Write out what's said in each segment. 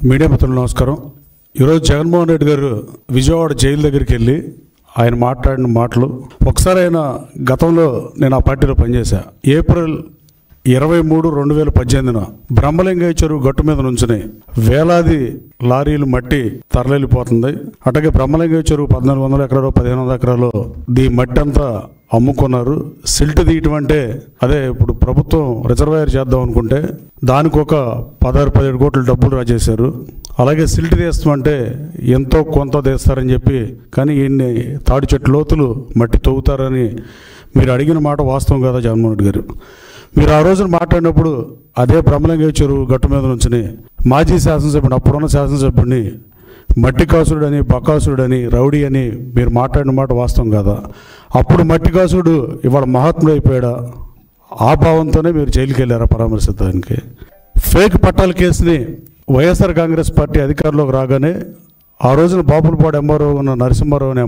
Media మిత్రులు నమస్కారం. ఈరోజు జగన్మోహన్ రెడ్డి గారు విజయవాడ జైలు దగ్గరికి వెళ్ళి ఆయన మాట్లాడిన మాటలు ఒకసారి ఆయన గతంలో నేను ఆ పార్టీలో పనిచేశా. ఏప్రిల్ 23, 2018 బ్రహ్మలింగయ్య చెరువు గట్టు మీద నుంచుని వేలాది లారీలు మట్టి తరలిపోతుంది. అట్లాగే బ్రహ్మలింగయ్య చెరువు 1400 ఎకరాలు 1500 ఎకరాలు దీ మట్టి అంతా అమ్ముకున్నారు. సిల్ట్ తీయటం అంటే అదే ఇప్పుడు ప్రభుత్వం రిజర్వాయర్ చేద్దాం అనుకుంటే దానికి ఒక 16-17 కోట్ల డబ్బులు రాజేశారు. అలాగే సిల్ట్ తీస్తామంటే ఎంతో కొంత తీస్తారని చెప్పి, కానీ ఈయన్ని తాడి చెట్టు లోతులు మట్టి తవ్వుతారని మీరు అడిగిన మాట వాస్తవం కదా జగన్మోహన్ రెడ్డి గారు. మీరు ఆ రోజున మాట్లాడినప్పుడు అదే బ్రహ్మలింగయ్య చెరువు గట్టు మీద నుంచి మాజీ శాసనసభ్యుడు, అప్పుడున్న శాసనసభ్యుడిని మట్టి కాసుడని, బకాసుడని, రౌడీ అని మీరు మాట్లాడిన మాట వాస్తవం కదా. అప్పుడు మట్టి కాసుడు ఇవాళ మహాత్ముడు అయిపోయాడా? ఆ భావంతోనే మీరు జైలుకి వెళ్ళారా పరామర్శించడానికి? ఫేక్ పట్టాల కేసుని వైఎస్ఆర్ కాంగ్రెస్ పార్టీ అధికారంలోకి రాగానే ఆ రోజున బాపులపాడు ఎంఆర్ఓ ఉన్న నరసింహారావు అని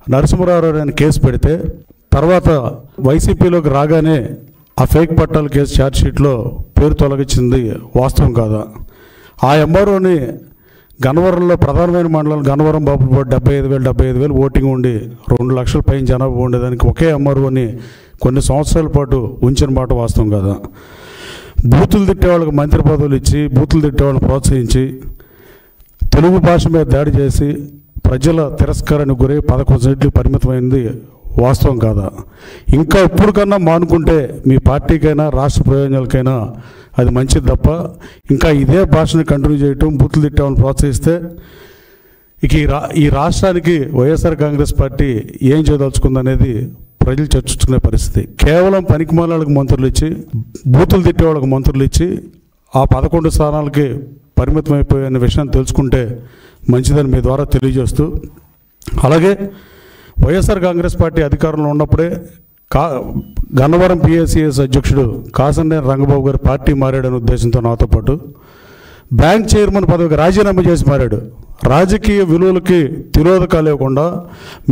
నరసింహారావు అని కేసు పెడితే తర్వాత వైసీపీలోకి రాగానే ఆ ఫేక్ పట్టాల కేసు ఛార్జ్షీట్లో పేరు తొలగించింది వాస్తవం కాదా? ఆ ఎంఆర్ఓని గన్నవరంలో ప్రధానమైన మండలం గన్నవరం బాపులపాడు 75,000 ఓటింగ్ ఉండి 2 లక్షల పైన జనాభా ఉండేదానికి ఒకే ఎంఆర్ఓని కొన్ని సంవత్సరాల పాటు ఉంచిన మాట వాస్తవం కదా. బూతులు తిట్టే వాళ్ళకి మంత్రి పదవులు ఇచ్చి, బూతులు తిట్టే వాళ్ళని ప్రోత్సహించి, తెలుగు భాష మీద దాడి చేసి ప్రజల తిరస్కారానికి గురై 11 సీట్లకు పరిమితమైంది వాస్తవం కాదా? ఇంకా ఇప్పుడు కన్నా మానుకుంటే మీ పార్టీకైనా రాష్ట్ర ప్రయోజనాలకైనా అది మంచిది తప్ప ఇంకా ఇదే భాషను కంటిన్యూ చేయటం, బూతులు తిట్టామని ప్రోత్సహిస్తే ఇక ఈ రాష్ట్రానికి వైఎస్ఆర్ కాంగ్రెస్ పార్టీ ఏం చేయదలుచుకుందనేది ప్రజలు చర్చించుకునే పరిస్థితి. కేవలం పనికిమాలకు మంత్రులు ఇచ్చి, బూతులు తిట్టే వాళ్ళకి మంత్రులు ఇచ్చి ఆ 11 స్థానాలకి పరిమితం అయిపోయే విషయాన్ని తెలుసుకుంటే మంచిదని మీ ద్వారా తెలియజేస్తూ, అలాగే వైఎస్ఆర్ కాంగ్రెస్ పార్టీ అధికారంలో ఉన్నప్పుడే గన్నవరం పిఎస్సిఎస్ అధ్యక్షుడు కాసంనేని రంగబాబు గారు పార్టీ మారాడనే ఉద్దేశంతో నాతో పాటు బ్యాంక్ చైర్మన్ పదవికి రాజీనామా చేసి మారాడు. రాజకీయ విలువలకి తిరోధకాలు లేకుండా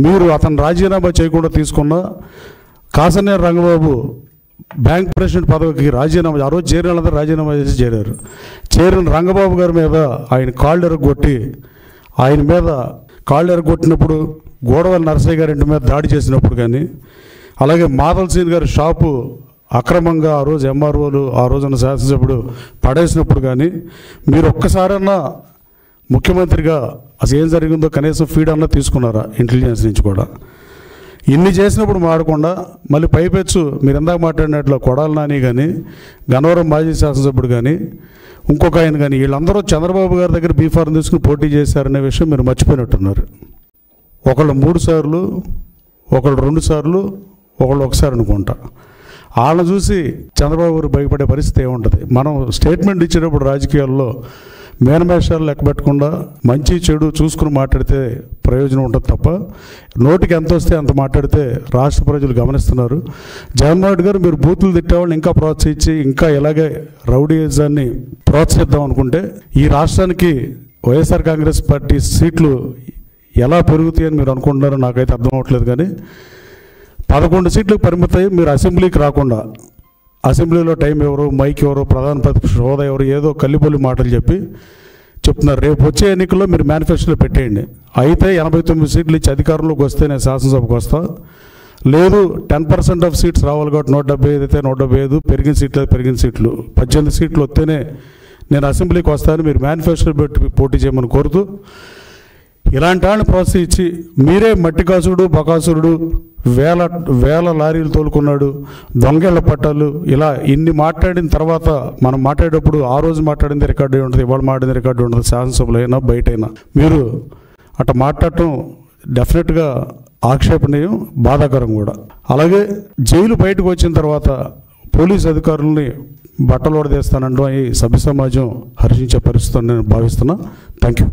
మీరు అతను రాజీనామా చేయకుండా తీసుకున్న కాసంనేని రంగబాబు బ్యాంక్ ప్రెసిడెంట్ పదవికి రాజీనామా, ఆ రోజు చేరిన వాళ్ళందరూ రాజీనామా చేసి చేరారు. చేరిన రంగబాబు గారి మీద ఆయన కాళ్ళు ఎరగొట్టి, ఆయన మీద కాళ్ళు ఎరగొట్టినప్పుడు గోడవల్లి నరసయ్య గారి ఇంటి మీద దాడి చేసినప్పుడు కానీ, అలాగే మాధల్ సీన్ గారి షాపు అక్రమంగా ఆ రోజు ఎంఆర్ఓలు, ఆ రోజున శాసనసభ్యుడు పడేసినప్పుడు కానీ మీరు ఒక్కసారన్నా ముఖ్యమంత్రిగా అసలు ఏం జరిగిందో కనీసం ఫీడ్ అన్నా తీసుకున్నారా ఇంటెలిజెన్స్ నుంచి కూడా? ఇన్ని చేసినప్పుడు మాడకుండా మళ్ళీ పైపెచ్చు మీరు ఎందాక మాట్లాడినట్లు కొడాలి నాని కానీ, గన్నవరం మాజీ శాసనసభ్యుడు కానీ, ఇంకొక ఆయన కానీ, వీళ్ళందరూ చంద్రబాబు గారి దగ్గర బీఫార్మ్ తీసుకుని పోటీ చేశారనే విషయం మీరు మర్చిపోయినట్టున్నారు. ఒకళ్ళు 3 సార్లు, ఒకళ్ళు 2 సార్లు, ఒకళ్ళు 1 సారి అనుకుంటా. వాళ్ళని చూసి చంద్రబాబు గారు భయపడే పరిస్థితి ఏముంటుంది? మనం స్టేట్మెంట్ ఇచ్చేటప్పుడు రాజకీయాల్లో మేనమేషాలు లెక్క పెట్టకుండా మంచి చెడు చూసుకుని మాట్లాడితే ప్రయోజనం ఉంటుంది తప్ప నోటికి ఎంత వస్తే అంత మాట్లాడితే రాష్ట్ర ప్రజలు గమనిస్తున్నారు. జగన్మోహన్ రెడ్డి గారు మీరు బూతులు తిట్టేవాళ్ళని ఇంకా ప్రోత్సహించి ఇంకా ఇలాగే రౌడీయిజాన్ని ప్రోత్సహిద్దాం అనుకుంటే ఈ రాష్ట్రానికి వైఎస్ఆర్ కాంగ్రెస్ పార్టీ సీట్లు ఎలా పెరుగుతాయని మీరు అనుకుంటున్నారో నాకైతే అర్థం అవ్వట్లేదు. కానీ 11 సీట్లకు పరిమితమై మీరు అసెంబ్లీకి రాకుండా, అసెంబ్లీలో టైం ఎవరు, మైక్ ఎవరు, ప్రధాన ప్రతిపక్ష హోదా ఎవరు, ఏదో కల్లిబొల్లి మాటలు చెప్తున్నారు. రేపు వచ్చే ఎన్నికల్లో మీరు మేనిఫెస్టోలో పెట్టేయండి. అయితే 89 సీట్లు ఇచ్చి అధికారంలోకి వస్తే నేను శాసనసభకు వస్తా, లేదు 10% ఆఫ్ సీట్స్ రావాలి కాబట్టి 175 అయితే 175, పెరిగిన సీట్లు 18 సీట్లు వస్తేనే నేను అసెంబ్లీకి వస్తాను మీరు మేనిఫెస్టో పెట్టి పోటీ చేయమని కోరుతూ, ఇలాంటి వాళ్ళని ప్రోత్సహించి మీరే మట్టి కాసుడు, బకాసురుడు, వేల లారీలు తోలుకున్నాడు, దొంగేళ్ల పట్టాలు, ఇలా ఇన్ని మాట్లాడిన తర్వాత మనం మాట్లాడేటప్పుడు ఆ రోజు మాట్లాడింది రికార్డు ఉంటుంది, ఇవాళ మాట్లాడింది రికార్డు ఉంటుంది, శాసనసభలో అయినా బయటైనా. మీరు అట్లా మాట్లాడటం డెఫినెట్గా ఆక్షేపణీయం, బాధాకరం కూడా. అలాగే జైలు బయటకు వచ్చిన తర్వాత పోలీసు అధికారులని బట్టలు ఓడదీస్తానంటూ ఈ సభ్య సమాజం హర్షించే పరిస్థితి నేను భావిస్తున్నా. Thank you.